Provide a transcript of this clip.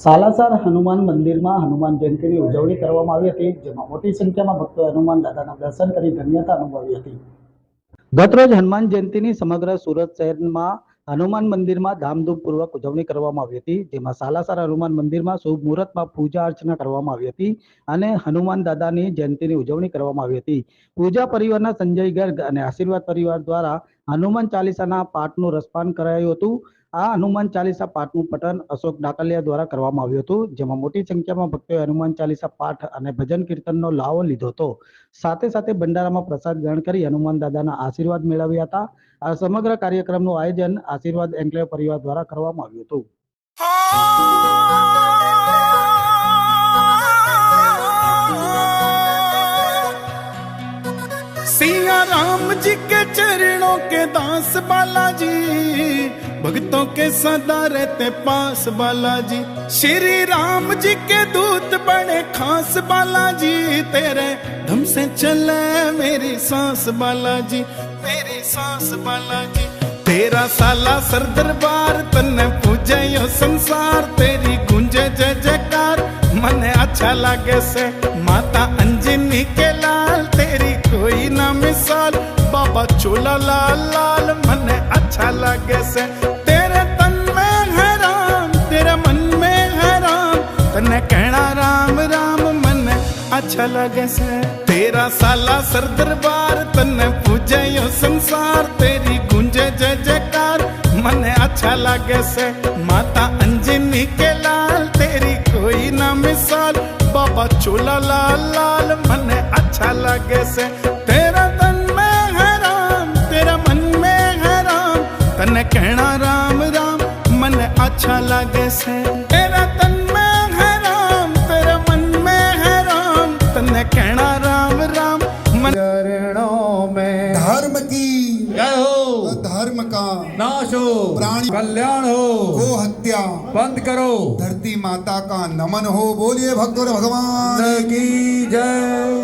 સાલાસર હનુમાન મંદિરમાં હનુમાન જયંતીની ઉજવણી કરવામાં આવી હતી, જેમાં મોટી સંખ્યામાં ભક્તોએ હનુમાન દાદાના દર્શન કરી ધન્યતા અનુભવી હતી। ગતરોજ હનુમાન જયંતીની સમગ્ર સુરત શહેરમાં હનુમાન મંદિરમાં ધામધૂમપૂર્વક ઉજવણી કરવામાં આવી હતી, જેમાં સાલાસર હનુમાન મંદિરમાં શુભ મુહૂર્તમાં પૂજા અર્ચના કરવામાં આવી હતી અને હનુમાન દાદાની જયંતીની ઉજવણી કરવામાં આવી હતી। પૂજા પરિવારના સંજય ગર્ગ અને આશીર્વાદ પરિવાર દ્વારા હનુમાન ચાલીસાના પાઠનું રસપાન કરાયું હતું। આ હનુમાન ચાલીસા પાઠનું પઠન અશોક ડાકલિયા દ્વારા કરવામાં આવ્યું હતું, જેમાં મોટી સંખ્યામાં ભક્તોએ હનુમાન ચાલીસા પાઠ અને ભજન કીર્તનનો લાવો લીધો હતો। સાથે સાથે ભંડારામાં પ્રસાદ ગ્રહણ કરી હનુમાન દાદાના આશીર્વાદ મેળવ્યા હતા। આ સમગ્ર કાર્યક્રમનું આયોજન આશીર્વાદ એન્કલેવ પરિવાર દ્વારા કરવામાં આવ્યું હતું। सिया राम जी के चरणों के दास बालाजी, भक्तों के सदा रहते पास बालाजी। श्री राम जी के दूत बड़े खास बालाजी, तेरे धम से चले मेरी सांस बालाजी, मेरी सांस बालाजी। तेरा साला सर दरबार तन्ने पूजे यो संसार, तेरी गूंजे जय जयकार मने अच्छा लागे से। माता अंजनी के लाल तेरी कोई ना मिसाल, बाबा चोला लाल लाल मने अच्छा लागे से। तेरे तन में है राम, तेरे मन में है राम, तन्ने कहना राम राम मने अच्छा लगे से। तेरा साला सर दरबार तन्ने पूजे यो संसार, तेरी गूंजे जय जयकार मने अच्छा लगे से। माता अंजनी के लाल तेरी कोई ना मिसाल, बाबा चोला लाल लाल मने अच्छा लगे से। तेरा तन में है राम, तेरा मन में है राम, तन्ने कहना राम राम मने अच्छा लगे से। तेरा तन में है राम, तेरा मन में है राम, तन्ने कहना राम राम मन। चरणों में धर्म की जय हो, धर्म का नाश हो, प्राणी कल्याण हो, गो हत्या बंद करो, धरती माता का नमन हो। बोलिए भक्त और भगवान की जय।